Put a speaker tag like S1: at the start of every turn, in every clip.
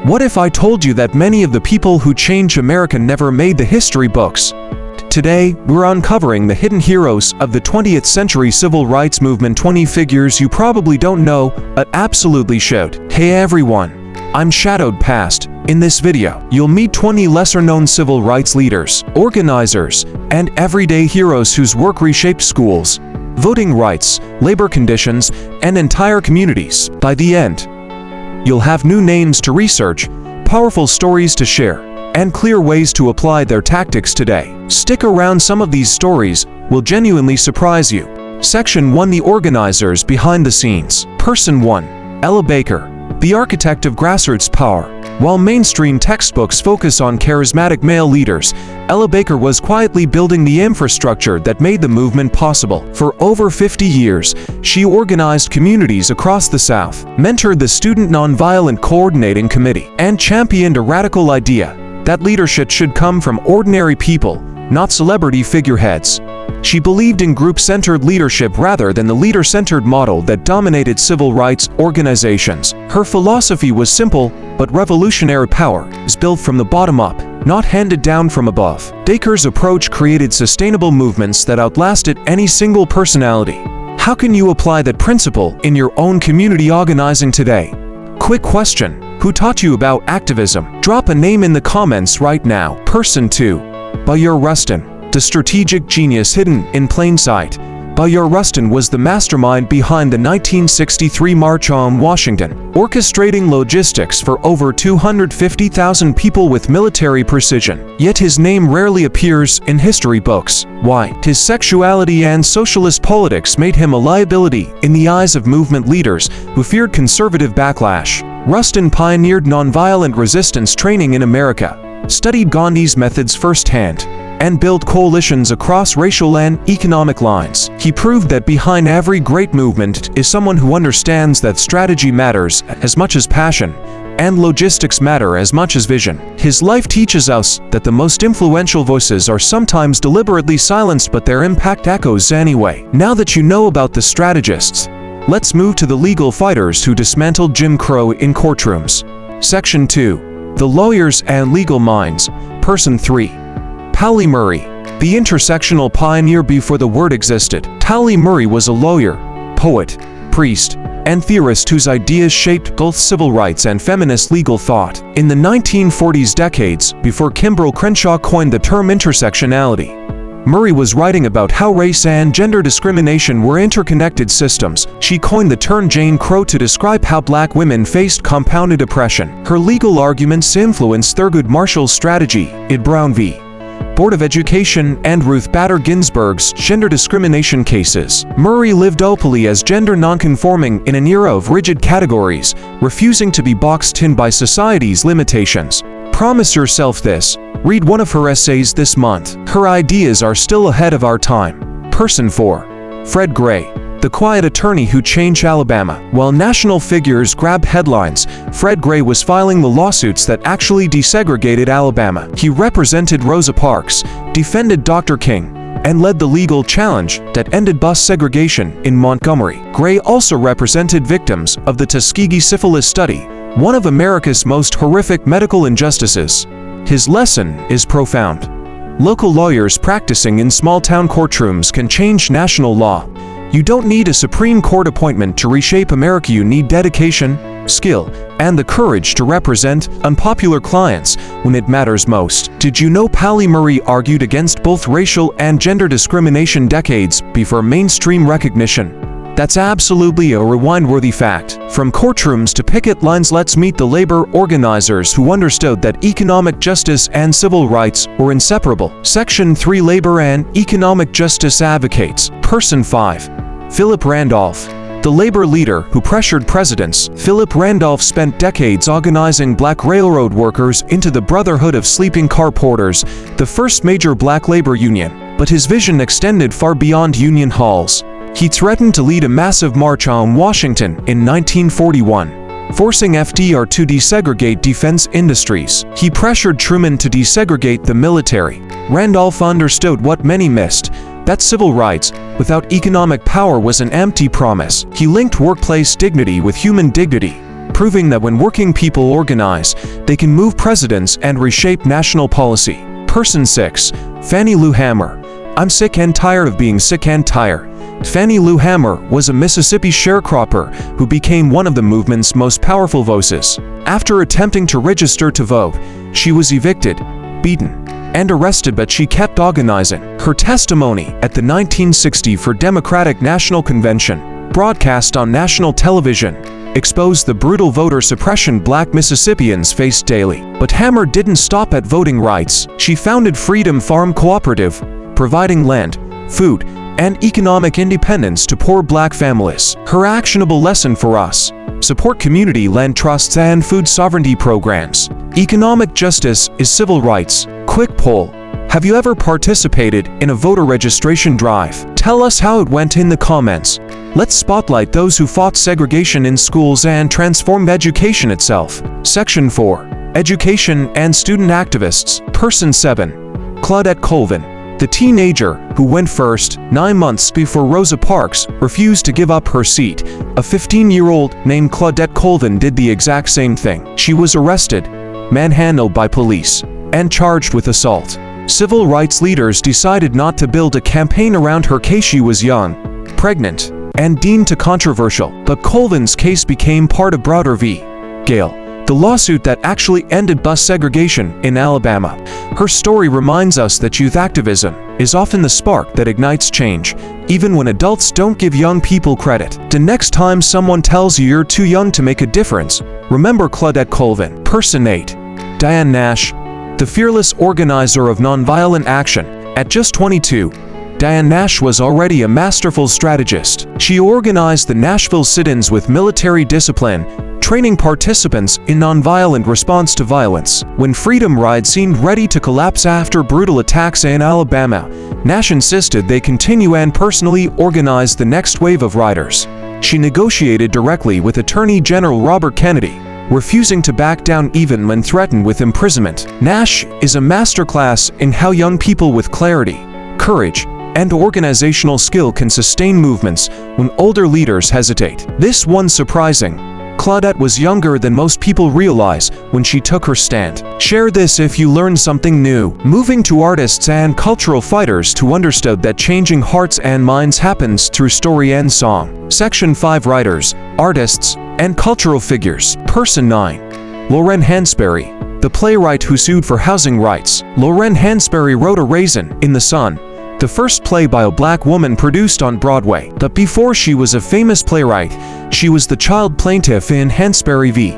S1: What if I told you that many of the people who changed America never made the history books? Today, we're uncovering the hidden heroes of the 20th century civil rights movement, 20 figures you probably don't know, but absolutely should. Hey everyone, I'm Shadowed Past. In this video, you'll meet 20 lesser-known civil rights leaders, organizers, and everyday heroes whose work reshaped schools, voting rights, labor conditions, and entire communities. By the end, you'll have new names to research, powerful stories to share, and clear ways to apply their tactics today. Stick around, some of these stories will genuinely surprise you. Section 1: The organizers behind the scenes. Person 1. Ella Baker, the architect of grassroots power. While mainstream textbooks focus on charismatic male leaders, Ella Baker was quietly building the infrastructure that made the movement possible. For over 50 years, she organized communities across the South, mentored the Student Nonviolent Coordinating Committee, and championed a radical idea that leadership should come from ordinary people, not celebrity figureheads. She believed in group-centered leadership rather than the leader-centered model that dominated civil rights organizations. Her philosophy was simple but revolutionary: power is built from the bottom up, not handed down from above. Baker's approach created sustainable movements that outlasted any single personality. How can you apply that principle in your own community organizing today? Quick question: who taught you about activism? Drop a name in the comments right now. Person 2. Bayard Rustin, the strategic genius hidden in plain sight. Bayard Rustin was the mastermind behind the 1963 March on Washington, orchestrating logistics for over 250,000 people with military precision. Yet his name rarely appears in history books. Why? His sexuality and socialist politics made him a liability in the eyes of movement leaders who feared conservative backlash. Rustin pioneered nonviolent resistance training in America, studied Gandhi's methods firsthand, and built coalitions across racial and economic lines. He proved that behind every great movement is someone who understands that strategy matters as much as passion, and logistics matter as much as vision. His life teaches us that the most influential voices are sometimes deliberately silenced, but their impact echoes anyway. Now that you know about the strategists, let's move to the legal fighters who dismantled Jim Crow in courtrooms. Section 2. The lawyers and legal minds. Person 3. Pauli Murray, the intersectional pioneer before the word existed. Pauli Murray was a lawyer, poet, priest, and theorist whose ideas shaped both civil rights and feminist legal thought. In the 1940s, decades before Kimbrel Crenshaw coined the term intersectionality, Murray was writing about how race and gender discrimination were interconnected systems. She coined the term Jane Crow to describe how black women faced compounded oppression. Her legal arguments influenced Thurgood Marshall's strategy in Brown v. Board of Education and Ruth Bader Ginsburg's gender discrimination cases. Murray lived openly as gender nonconforming in an era of rigid categories, refusing to be boxed in by society's limitations. Promise yourself this. Read one of her essays this month. Her ideas are still ahead of our time. Person 4. Fred Gray, the quiet attorney who changed Alabama. While national figures grabbed headlines, Fred Gray was filing the lawsuits that actually desegregated Alabama. He represented Rosa Parks, defended Dr. King, and led the legal challenge that ended bus segregation in Montgomery. Gray also represented victims of the Tuskegee syphilis study, one of America's most horrific medical injustices. His lesson is profound. Local lawyers practicing in small-town courtrooms can change national law. You don't need a Supreme Court appointment to reshape America. You need dedication, skill, and the courage to represent unpopular clients when it matters most. Did you know Pauli Murray argued against both racial and gender discrimination decades before mainstream recognition? That's absolutely a rewind-worthy fact. From courtrooms to picket lines, let's meet the labor organizers who understood that economic justice and civil rights were inseparable. Section 3. Labor and economic justice advocates. Person 5. Philip Randolph, the labor leader who pressured presidents. Philip Randolph spent decades organizing black railroad workers into the Brotherhood of Sleeping Car Porters, the first major black labor union. But his vision extended far beyond union halls. He threatened to lead a massive march on Washington in 1941, forcing FDR to desegregate defense industries. He pressured Truman to desegregate the military. Randolph understood what many missed, that civil rights without economic power was an empty promise. He linked workplace dignity with human dignity, proving that when working people organize, they can move precedents and reshape national policy. Person 6. Fannie Lou Hamer. I'm sick and tired of being sick and tired. Fannie Lou Hamer was a Mississippi sharecropper who became one of the movement's most powerful voices. After attempting to register to vote, she was evicted, beaten, and arrested, but she kept organizing. Her testimony at the 1964 Democratic National Convention, broadcast on national television, exposed the brutal voter suppression Black Mississippians faced daily. But Hamer didn't stop at voting rights. She founded Freedom Farm Cooperative, providing land, food, and economic independence to poor Black families. Her actionable lesson for us: support community land trusts and food sovereignty programs. Economic justice is civil rights. Quick poll: have you ever participated in a voter registration drive? Tell us how it went in the comments. Let's spotlight those who fought segregation in schools and transformed education itself. Section 4. Education and student activists. Person 7. Claudette Colvin. The teenager who went first, 9 months before Rosa Parks refused to give up her seat. A 15-year-old named Claudette Colvin did the exact same thing. She was arrested, manhandled by police, and charged with assault. Civil rights leaders decided not to build a campaign around her case. She was young, pregnant, and deemed too controversial. But Colvin's case became part of broader v. Gale, the lawsuit that actually ended bus segregation in Alabama. Her story reminds us that youth activism is often the spark that ignites change, even when adults don't give young people credit. The next time someone tells you you're too young to make a difference, remember Claudette Colvin. Person 8. Diane Nash. The fearless organizer of nonviolent action. At just 22, Diane Nash was already a masterful strategist. She organized the Nashville sit-ins with military discipline, training participants in nonviolent response to violence. When Freedom Ride seemed ready to collapse after brutal attacks in Alabama, Nash insisted they continue and personally organize the next wave of riders. She negotiated directly with Attorney General Robert Kennedy, refusing to back down even when threatened with imprisonment. Nash is a masterclass in how young people with clarity, courage, and organizational skill can sustain movements when older leaders hesitate. This one's surprising. Claudette was younger than most people realize when she took her stand. Share this if you learned something new. Moving to artists and cultural fighters who understood that changing hearts and minds happens through story and song. Section 5. Writers, artists, and cultural figures. Person 9. Lauren Hansberry. The playwright who sued for housing rights. Lauren Hansberry wrote A Raisin in the Sun, the first play by a Black woman produced on Broadway. But before she was a famous playwright, she was the child plaintiff in Hansberry v.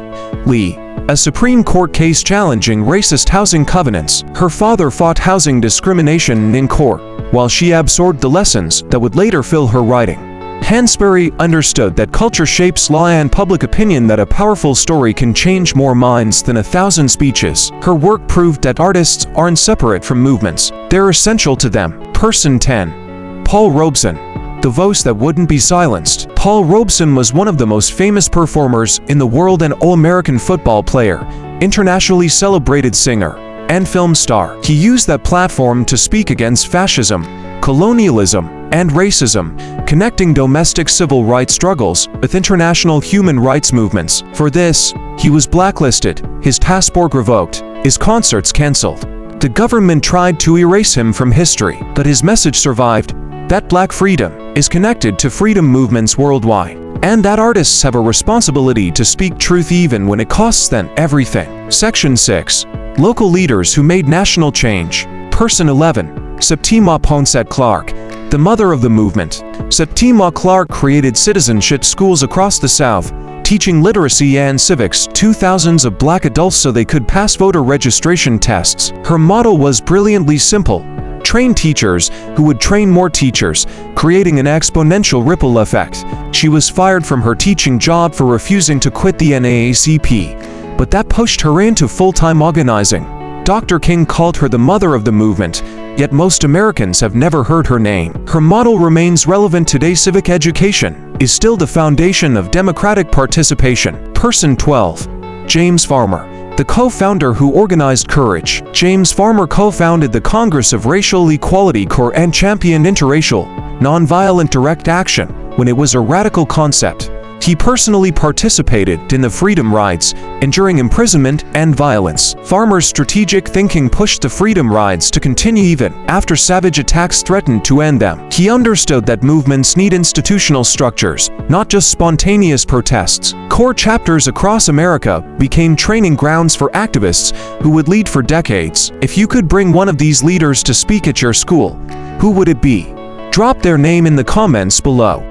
S1: Lee, a Supreme Court case challenging racist housing covenants. Her father fought housing discrimination in court, while she absorbed the lessons that would later fill her writing. Hansberry understood that culture shapes law and public opinion, that a powerful story can change more minds than 1,000 speeches. Her work proved that artists aren't separate from movements, they're essential to them. Person 10. Paul Robeson. The voice that wouldn't be silenced. Paul Robeson was one of the most famous performers in the world, an All-American football player, internationally celebrated singer, and film star. He used that platform to speak against fascism, colonialism, and racism, connecting domestic civil rights struggles with international human rights movements. For this, he was blacklisted, his passport revoked, his concerts canceled. The government tried to erase him from history, but his message survived, that Black freedom is connected to freedom movements worldwide, and that artists have a responsibility to speak truth even when it costs them everything. Section 6. Local leaders who made national change. Person 11. Septima Poinsett Clark. The mother of the movement. Septima Clark created citizenship schools across the South, teaching literacy and civics to thousands of Black adults so they could pass voter registration tests. Her motto was brilliantly simple: train teachers who would train more teachers, creating an exponential ripple effect. She was fired from her teaching job for refusing to quit the NAACP, but that pushed her into full-time organizing. Dr. King called her the mother of the movement, yet most Americans have never heard her name. Her model remains relevant today. Civic education is still the foundation of democratic participation. Person 12. James Farmer. The co-founder who organized Courage. James Farmer co-founded the Congress of Racial Equality Corps and championed interracial, nonviolent direct action when it was a radical concept. He personally participated in the freedom rides, enduring imprisonment and violence. Farmer's strategic thinking pushed the freedom rides to continue even after savage attacks threatened to end them. He understood that movements need institutional structures, not just spontaneous protests. Core chapters across America became training grounds for activists who would lead for decades. If you could bring one of these leaders to speak at your school, who would it be? Drop their name in the comments below.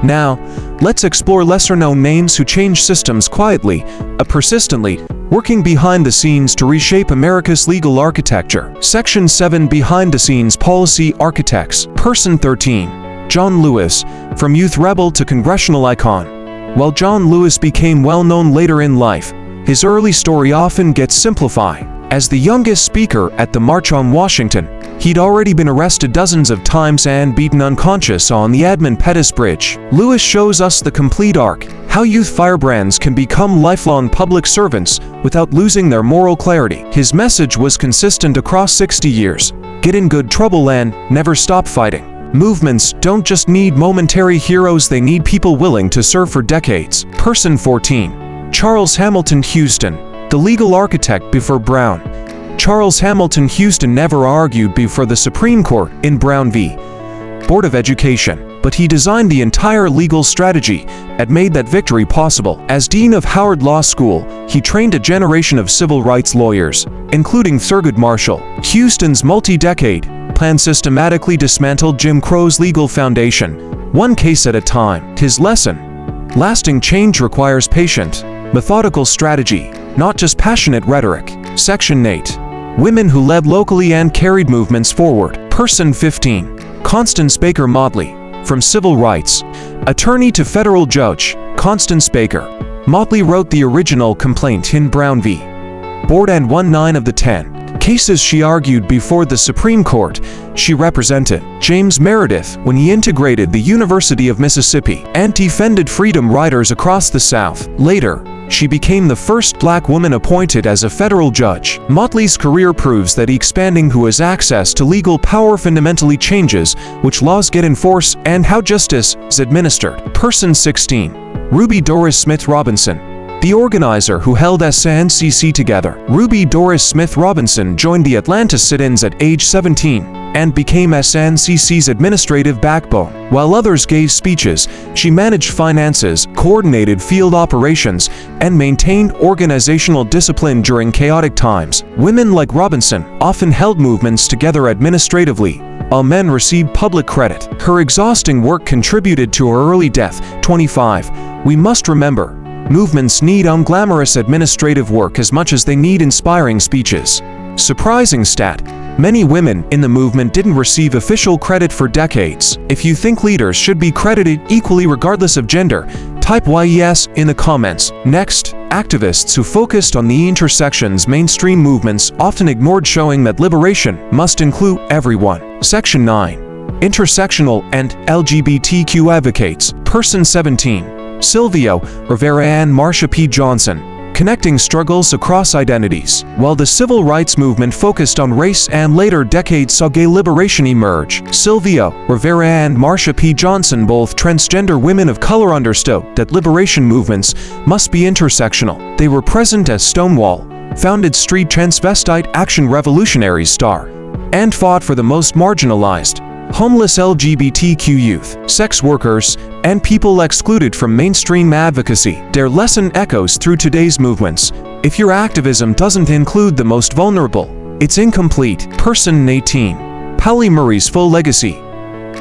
S1: Now, let's explore lesser-known names who changed systems quietly, persistently, working behind the scenes to reshape America's legal architecture. Section 7 Behind the Scenes Policy Architects. Person 13. John Lewis, from youth rebel to congressional icon. While John Lewis became well-known later in life, his early story often gets simplified. As the youngest speaker at the March on Washington, he'd already been arrested dozens of times and beaten unconscious on the Edmund Pettus Bridge. Lewis shows us the complete arc, how youth firebrands can become lifelong public servants without losing their moral clarity. His message was consistent across 60 years. Get in good trouble and never stop fighting. Movements don't just need momentary heroes, they need people willing to serve for decades. Person 14. Charles Hamilton Houston, the legal architect before Brown. Charles Hamilton Houston never argued before the Supreme Court in Brown v. Board of Education, but he designed the entire legal strategy that made that victory possible. As Dean of Howard Law School, he trained a generation of civil rights lawyers, including Thurgood Marshall. Houston's multi-decade plan systematically dismantled Jim Crow's legal foundation, one case at a time. His lesson: lasting change requires patient, methodical strategy, not just passionate rhetoric. Section 8. Women who led locally and carried movements forward. Person 15. Constance Baker Motley, from civil rights attorney to federal judge. Constance Baker Motley wrote the original complaint in Brown v. Board and won 9 of the 10 cases she argued before the Supreme Court. She represented James Meredith when he integrated the University of Mississippi and defended freedom riders across the South. Later, she became the first black woman appointed as a federal judge. Motley's career proves that expanding who has access to legal power fundamentally changes which laws get enforced and how justice is administered. Person 16. Ruby Doris Smith Robinson, the organizer who held SNCC together. Ruby Doris Smith Robinson joined the Atlanta sit-ins at age 17 and became SNCC's administrative backbone. While others gave speeches, she managed finances, coordinated field operations, and maintained organizational discipline during chaotic times. Women like Robinson often held movements together administratively, while men received public credit. Her exhausting work contributed to her early death, 25. We must remember, movements need unglamorous administrative work as much as they need inspiring speeches. Surprising stat: many women in the movement didn't receive official credit for decades. If you think leaders should be credited equally regardless of gender, type yes in the comments. Next, activists who focused on the intersections mainstream movements often ignored, showing that liberation must include everyone. Section 9. Intersectional and LGBTQ advocates. Person 17. Sylvia Rivera and Marsha P. Johnson, connecting struggles across identities. While the civil rights movement focused on race and later decades saw gay liberation emerge, Sylvia Rivera and Marsha P. Johnson, both transgender women of color, understood that liberation movements must be intersectional. They were present as Stonewall, founded Street Transvestite Action Revolutionaries Star, and fought for the most marginalized, homeless LGBTQ youth, sex workers, and people excluded from mainstream advocacy. Their lesson echoes through today's movements. If your activism doesn't include the most vulnerable, it's incomplete. Person 18. Pauli Murray's full legacy.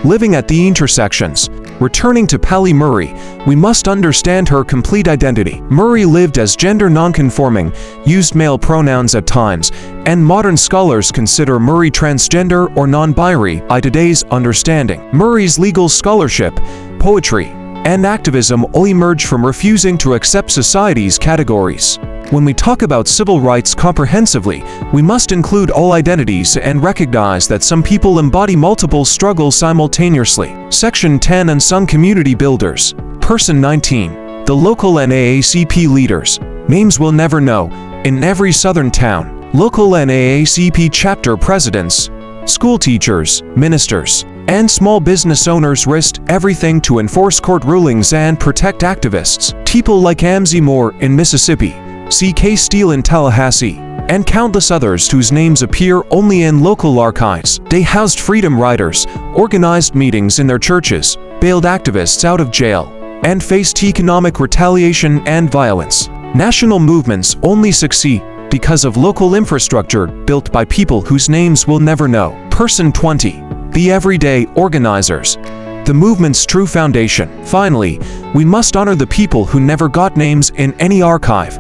S1: Living at the intersections. Returning to Pauli Murray, we must understand her complete identity. Murray lived as gender nonconforming, used male pronouns at times, and modern scholars consider Murray transgender or non-binary. By today's understanding, Murray's legal scholarship, poetry, and activism all emerge from refusing to accept society's categories. When we talk about civil rights comprehensively, we must include all identities and recognize that some people embody multiple struggles simultaneously. Section 10. Unsung community builders. Person 19. The local NAACP leaders. Names we'll never know. In every southern town, local NAACP chapter presidents, school teachers, ministers, and small business owners risked everything to enforce court rulings and protect activists. People like Amzie Moore in Mississippi, C.K. Steele in Tallahassee, and countless others whose names appear only in local archives. They housed freedom riders, organized meetings in their churches, bailed activists out of jail, and faced economic retaliation and violence. National movements only succeed because of local infrastructure built by people whose names we'll never know. Person 20. The everyday organizers. The movement's true foundation. Finally, we must honor the people who never got names in any archive.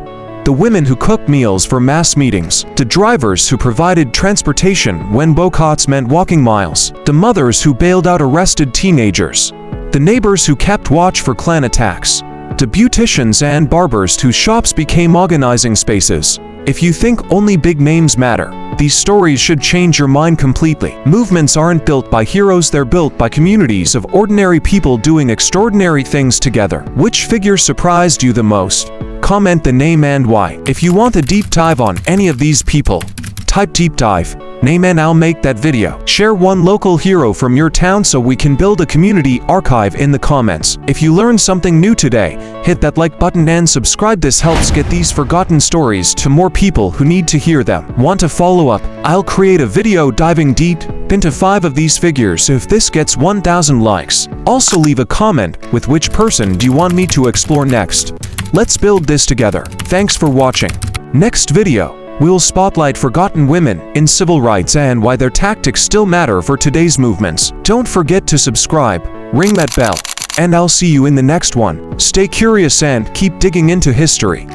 S1: The women who cooked meals for mass meetings, the drivers who provided transportation when boycotts meant walking miles, the mothers who bailed out arrested teenagers, the neighbors who kept watch for Klan attacks, the beauticians and barbers whose shops became organizing spaces. If you think only big names matter, these stories should change your mind completely. Movements aren't built by heroes, they're built by communities of ordinary people doing extraordinary things together. Which figure surprised you the most? Comment the name and why. If you want a deep dive on any of these people, type deep dive, name, and I'll make that video. Share one local hero from your town so we can build a community archive in the comments. If you learned something new today, hit that like button and subscribe. This helps get these forgotten stories to more people who need to hear them. Want to follow up? I'll create a video diving deep into 5 of these figures if this gets 1,000 likes. Also leave a comment with which person do you want me to explore next. Let's build this together. Thanks for watching. Next video, we'll spotlight forgotten women in civil rights and why their tactics still matter for today's movements. Don't forget to subscribe, ring that bell, and I'll see you in the next one. Stay curious and keep digging into history.